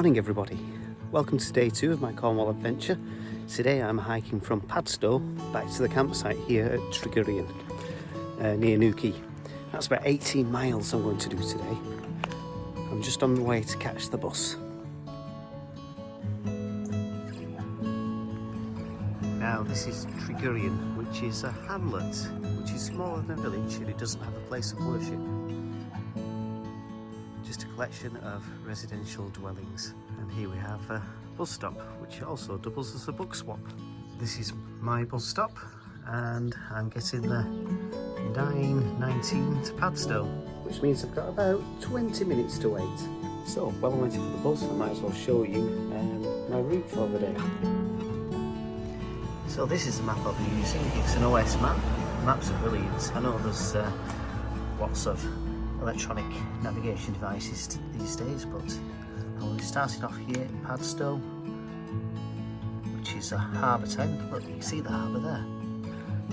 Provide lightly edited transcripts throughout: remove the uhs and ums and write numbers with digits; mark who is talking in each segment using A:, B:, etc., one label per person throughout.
A: morning everybody, welcome to day 2 of my Cornwall adventure. Today I'm hiking from Padstow back to the campsite here at Trigurion near Newquay. That's about 18 miles I'm going to do today. I'm just on the way to catch the bus. Now this is Trigurion, which is a hamlet, which is smaller than a village and it doesn't have a place of worship. Just a collection of residential dwellings. And here we have a bus stop, which also doubles as a book swap. This is my bus stop and I'm getting the 9:19 to Padstow, which means I've got about 20 minutes to wait. So while I'm waiting for the bus, I might as well show you my route for the day. So this is the map I'll be using. It's an OS map. Maps are brilliant. I know there's lots of electronic navigation devices these days, but I'll be starting off here in Padstow, which is a harbour town. Look, you can see the harbour there.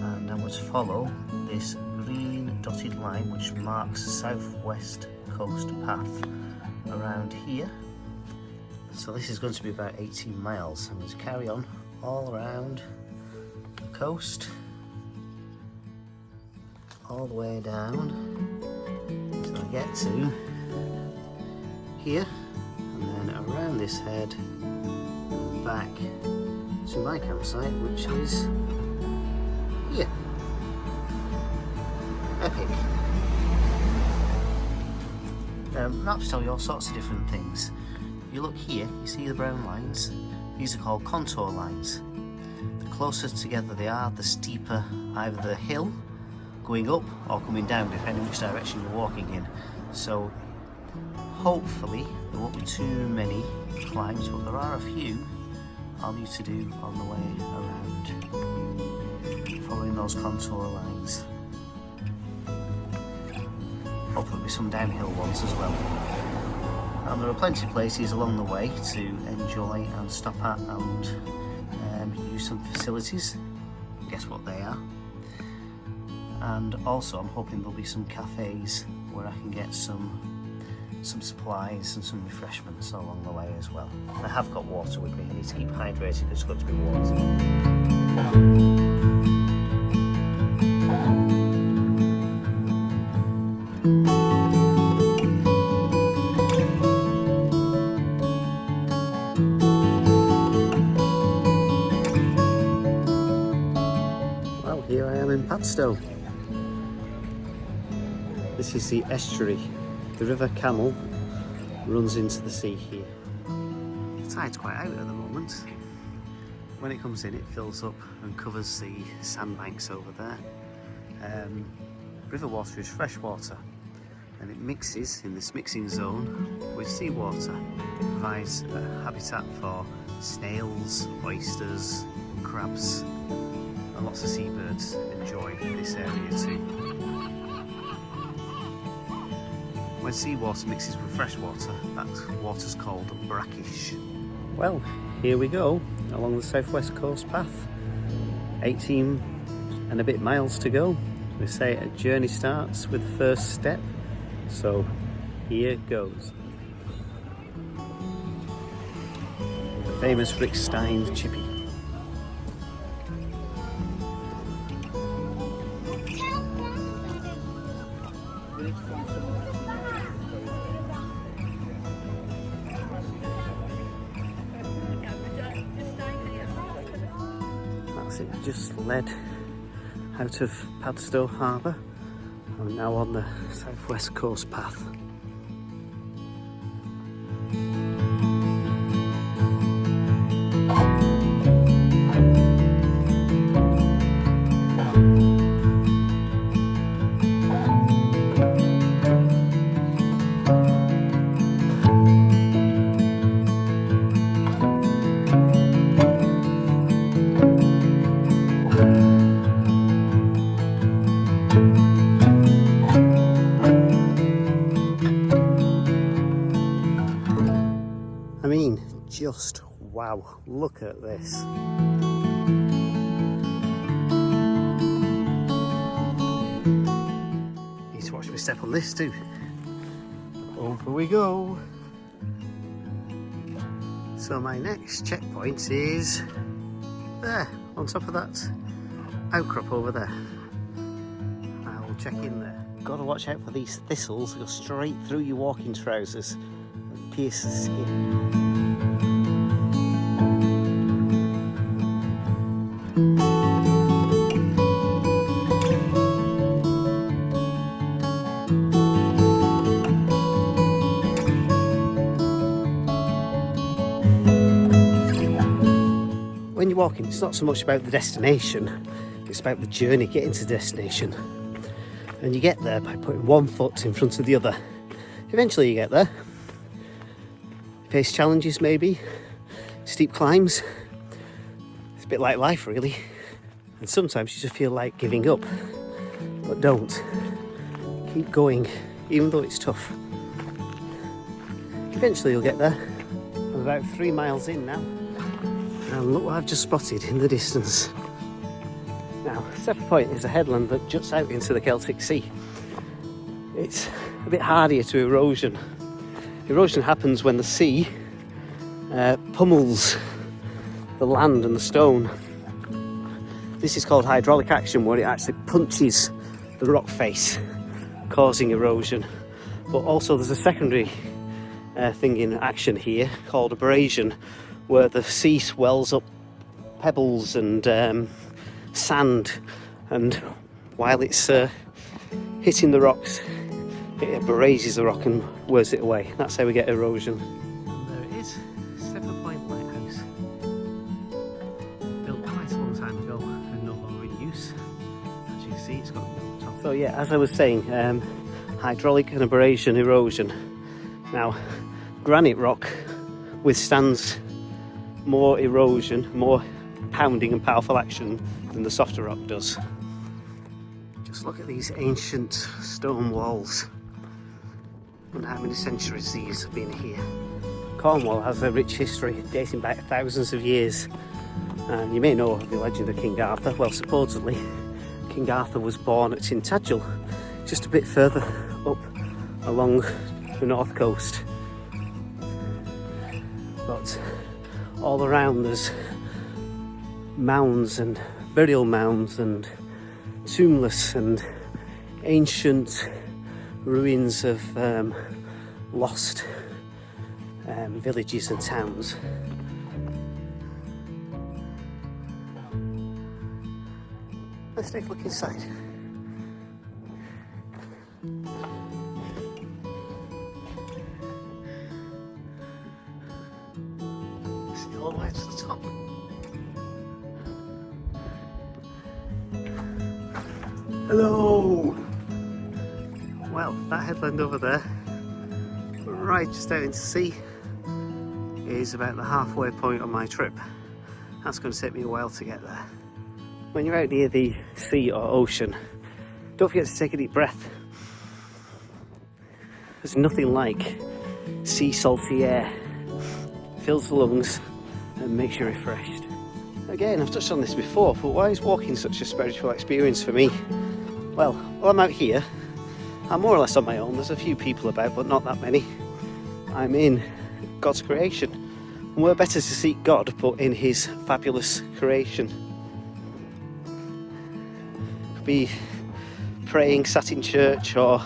A: And I'm going to follow this green dotted line which marks the southwest coast path around here. So this is going to be about 18 miles. I'm going to carry on all around the coast, all the way down until I get to here, and then around this head back to my campsite, which is here. Epic. Maps tell you all sorts of different things. If you look here, you see the brown lines. These are called contour lines. The closer together they are, the steeper either the hill going up or coming down, depending which direction you're walking in. So hopefully there won't be too many climbs, but there are a few I'll need to do on the way around, following those contour lines. Hopefully there'll be some downhill ones as well. And there are plenty of places along the way to enjoy and stop at and use some facilities. Guess what they are? And also I'm hoping there'll be some cafes where I can get some supplies and some refreshments along the way as well. I have got water with me. I need to keep hydrated. It's got to be water. Well, here I am in Padstow. This is the estuary. The River Camel runs into the sea here. The tide's quite out at the moment. When it comes in, it fills up and covers the sandbanks over there. River water is fresh water and it mixes in this mixing zone with seawater. It provides a habitat for snails, oysters, crabs, and lots of seabirds enjoy this area too. When seawater mixes with fresh water, that water's called brackish. Well, here we go along the southwest coast path. 18 and a bit miles to go. We say a journey starts with the first step, so here goes. The famous Rick Stein chippy. That's it, just led out of Padstow Harbour. I'm now on the southwest coast path. I mean, just wow, look at this. Need to watch me step on this too. Over we go. So my next checkpoint is there, on top of that outcrop over there. I'll check in there. Got to watch out for these thistles, go straight through your walking trousers and pierce the skin. When you're walking, it's not so much about the destination, it's about the journey getting to the destination. And you get there by putting one foot in front of the other. Eventually you get there. You face challenges maybe, steep climbs. It's a bit like life really. And sometimes you just feel like giving up. But don't. Keep going, even though it's tough. Eventually you'll get there. I'm about 3 miles in now. And look what I've just spotted in the distance. Now, Separate Point is a headland that juts out into the Celtic Sea. It's a bit hardier to erosion. Erosion happens when the sea pummels the land and the stone. This is called hydraulic action, where it actually punches the rock face, causing erosion. But also there's a secondary thing in action here called abrasion, where the sea swells up pebbles and sand, and while it's hitting the rocks, it abrases the rock and wears it away. That's how we get erosion. And there it is, Separate Point Lighthouse. Built quite a long time ago and no longer in use. As you can see, it's got no top. So yeah, as I was saying, hydraulic and abrasion erosion. Now, granite rock withstands more erosion, more pounding and powerful action than the softer rock does. Just look at these ancient stone walls. I wonder how many centuries these have been here. Cornwall has a rich history dating back thousands of years. And you may know of the legend of King Arthur. Well, supposedly King Arthur was born at Tintagel, just a bit further up along the north coast. But all around there's mounds and burial mounds and tombless and ancient ruins of lost villages and towns. Let's take a look inside. See all the way to the top. Hello! Well, that headland over there, right just out into sea, is about the halfway point on my trip. That's going to take me a while to get there. When you're out near the sea or ocean, don't forget to take a deep breath. There's nothing like sea salty air. Fills the lungs and makes you refreshed. Again, I've touched on this before, but why is walking such a spiritual experience for me? Well, while I'm out here, I'm more or less on my own. There's a few people about, but not that many. I'm in God's creation. And we're better to seek God, but in his fabulous creation. Could be praying, sat in church, or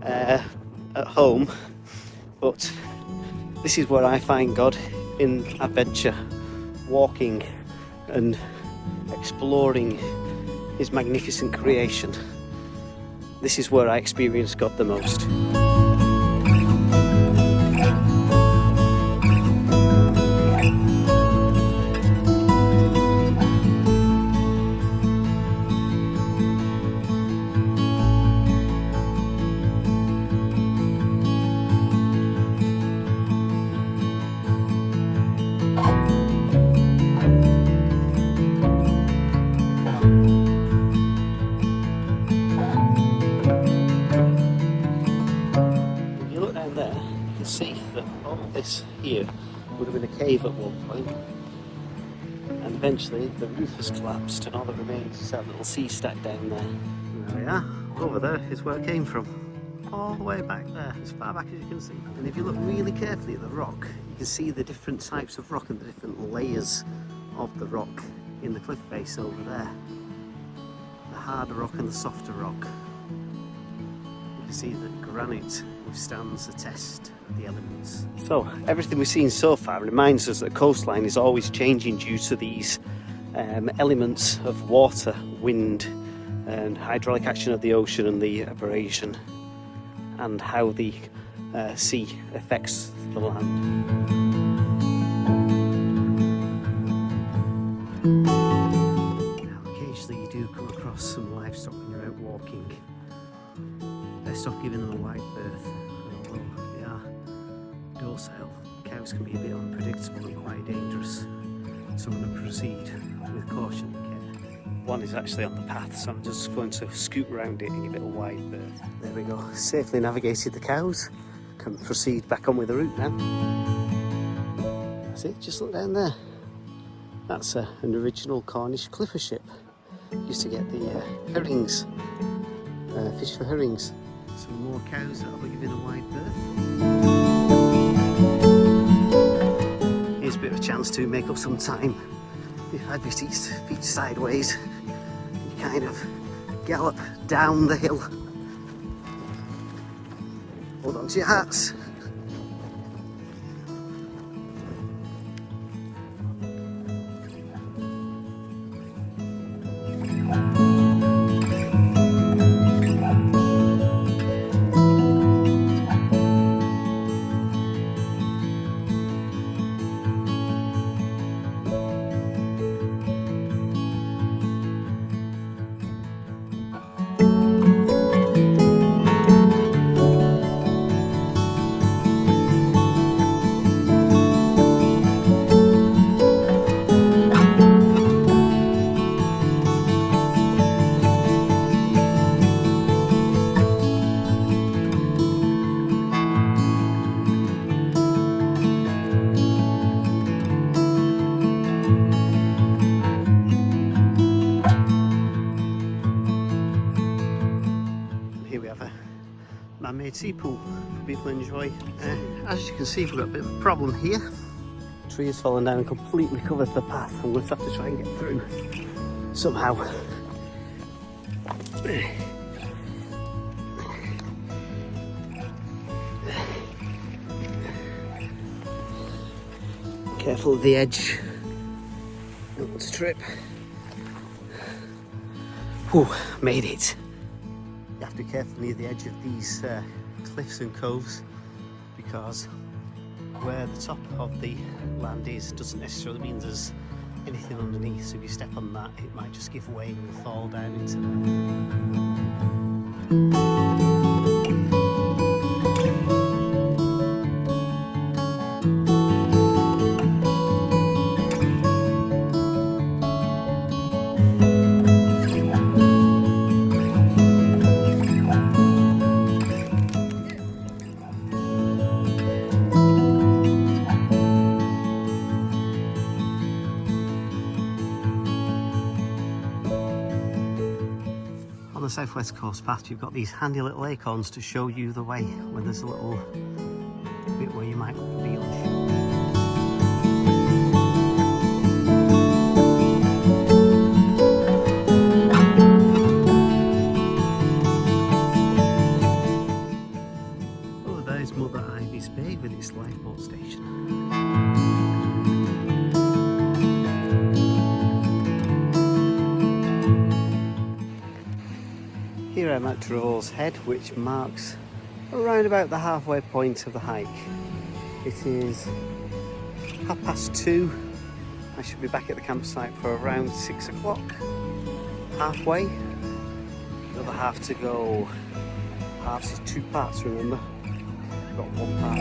A: at home. But this is where I find God, in adventure, walking and exploring his magnificent creation. This is where I experience God the most. See that all this here would have been a cave at one point, and eventually the roof has collapsed and all that remains is that little sea stack down there. There we are. Over there is where it came from, all the way back there, as far back as you can see. And if you look really carefully at the rock, You can see the different types of rock and the different layers of the rock in the cliff face over there. The harder rock and the softer rock. You can see that granite withstands the test of the elements. So everything we've seen so far reminds us that the coastline is always changing due to these elements of water, wind and hydraulic action of the ocean and the abrasion, and how the sea affects the land. Now, occasionally you do come across some livestock when you're out walking. Best off giving them a wide berth, and although they are docile, cows can be a bit unpredictable and quite dangerous, so I'm going to proceed with caution and care. One is actually on the path, so I'm just going to scoot around it and give it a wide berth. There we go, safely navigated the cows. Can proceed back on with the route now. That's it, just look down there. That's an original Cornish clipper ship. Used to get the herrings, fish for herrings. Some more cows that I'll be giving a wide berth. Here's a bit of a chance to make up some time. If you had your feet sideways, you kind of gallop down the hill. Hold on to your hats. Man-made sea pool for people to enjoy. As you can see, we've got a bit of a problem here. The tree has fallen down and completely covered the path. I'm going to have to try and get through somehow. Careful of the edge. Don't want to trip. Whew, made it. You have to be careful near the edge of these cliffs and coves, because where the top of the land is doesn't necessarily mean there's anything underneath, so if you step on that it might just give way and fall down into On the southwest coast path, you've got these handy little acorns to show you the way when there's a little bit where you might be unsure. Oh, there's Mother Ivy's Bay with its lifeboat station. Here I'm at Draw's Head, which marks around about the halfway point of the hike. It is 2:30. I should be back at the campsite for around 6 o'clock. Halfway. Another half to go. Halves is 2 parts, remember? I've got 1 part.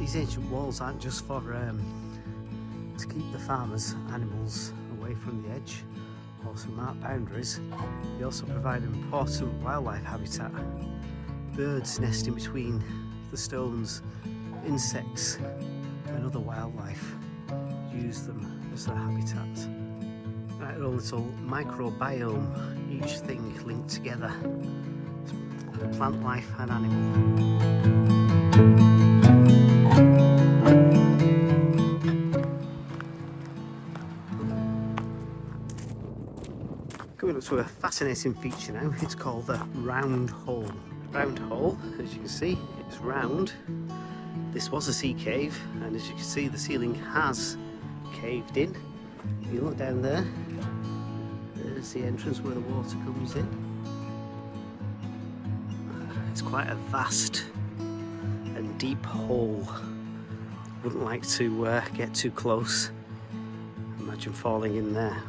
A: These ancient walls aren't just for to keep the farmers' animals away from the edge or some marked boundaries. They also provide an important wildlife habitat. Birds nest in between the stones, insects and other wildlife use them as their habitat. Right, a little microbiome, each thing linked together. Plant life and animal. Coming up to a fascinating feature now. It's called the round hole. Round hole, as you can see, it's round. This was a sea cave, and as you can see, the ceiling has caved in. If you look down there, there's the entrance where the water comes in. It's quite a vast and deep hole. Wouldn't like to get too close. Imagine falling in there.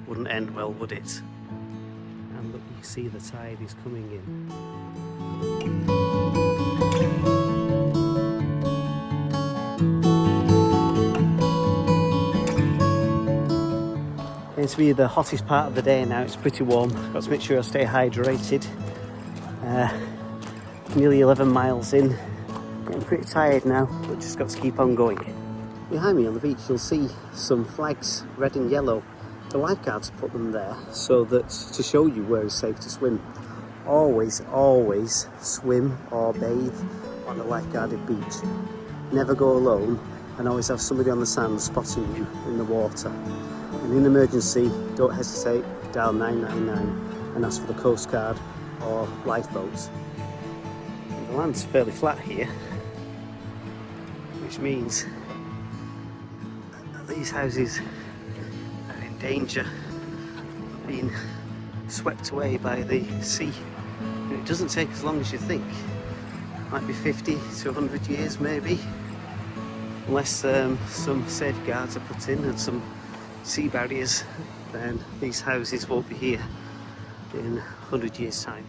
A: Wouldn't end well, would it? And look, you see the tide is coming in. It's to be the hottest part of the day now. It's pretty warm. Got to make sure I stay hydrated. Nearly 11 miles in. Getting pretty tired now, but just got to keep on going. Behind me on the beach you'll see some flags, red and yellow. The lifeguards put them there so that to show you where it's safe to swim. Always swim or bathe on a lifeguarded beach. Never go alone, and always have somebody on the sand spotting you in the water. And in emergency, don't hesitate, dial 999 and ask for the Coast Guard or lifeboats. And the land's fairly flat here, which means that these houses are in danger of being swept away by the sea. And it doesn't take as long as you think. Might be 50 to 100 years maybe, unless some safeguards are put in and some sea barriers, then these houses won't be here in 100 years time.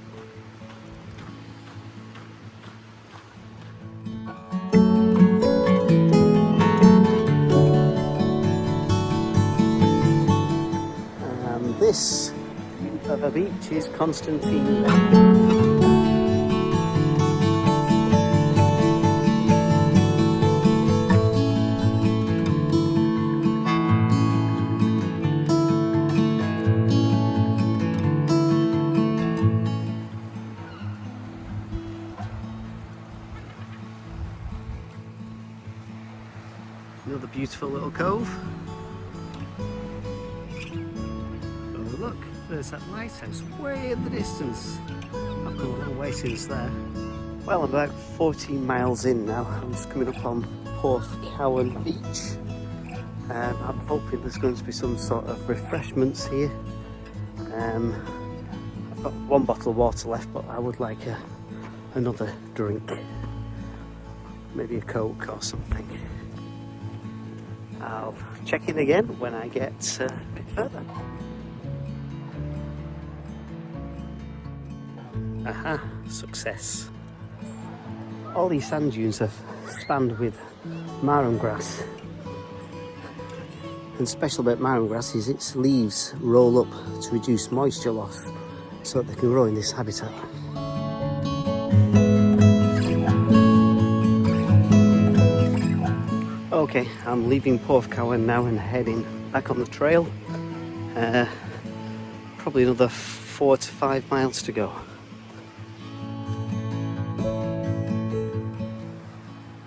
A: And this of a beach is Constantine. Another beautiful little cove. Oh look, there's that lighthouse way in the distance. I've come a long way since there. Well, I'm about 14 miles in now. I'm just coming up on Porthcawen Beach. I'm hoping there's going to be some sort of refreshments here. I've got one bottle of water left, but I would like another drink. Maybe a Coke or something. I'll check in again when I get a bit further. Aha, success. All these sand dunes are spanned with marram grass. And special about marram grass is its leaves roll up to reduce moisture loss so that they can grow in this habitat. Okay, I'm leaving Porthcawen now and heading back on the trail. Probably another 4 to 5 miles to go.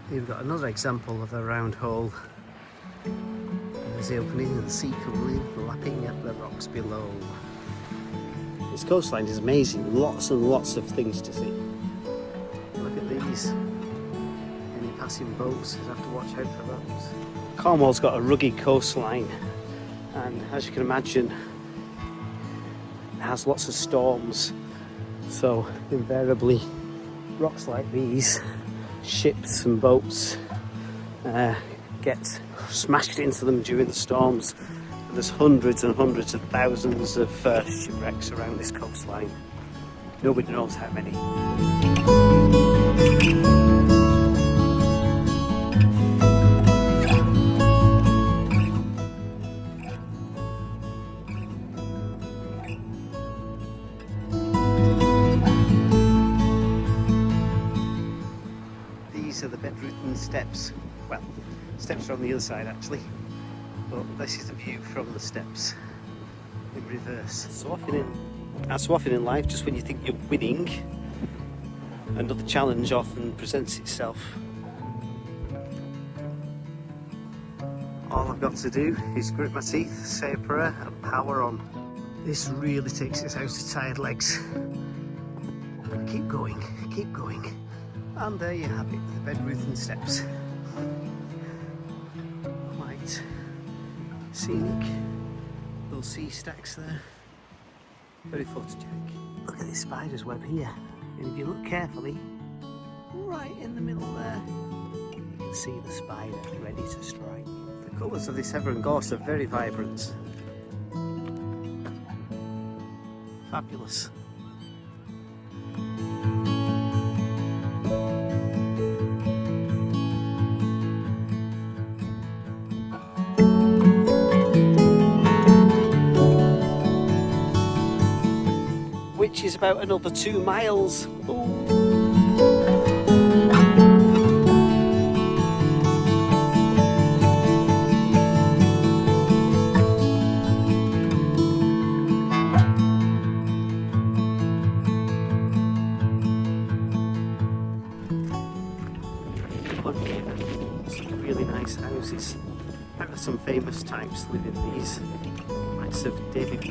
A: Here we've got another example of a round hole. There's the opening and the sea coming in, lapping at the rocks below. This coastline is amazing, lots and lots of things to see. Look at these. Passing boats, you have to watch out for those. Cornwall's got a rugged coastline, and as you can imagine, it has lots of storms. So invariably, rocks like these, ships and boats, get smashed into them during the storms. And there's hundreds and hundreds of thousands of shipwrecks around this coastline. Nobody knows how many. These are the bedridden steps. Well, steps are on the other side actually, but this is the view from the steps. in reverse.
B: So often in life, just when you think you're winning, another challenge often presents itself.
A: All I've got to do is grit my teeth, say a prayer and power on. This really takes us out of tired legs. Keep going, keep going. And there you have it, the bedroof steps. Quite scenic. Little sea stacks there. Very photogenic. Look at this spider's web here. And if you look carefully, right in the middle there, you can see the spider ready to strike. The colours of this Severn gorse are very vibrant. Fabulous.
B: Which is about another 2 miles. Ooh.
A: Some really nice houses. There are some famous types live in these. Likes of David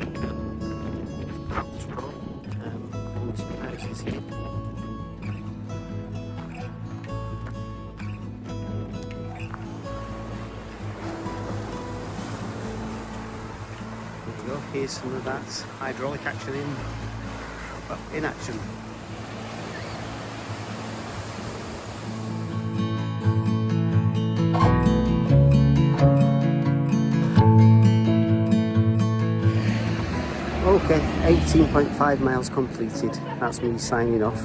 A: owns some houses here. There you go, here's some of that hydraulic action in action. Okay, 18.5 miles completed. That's me signing off.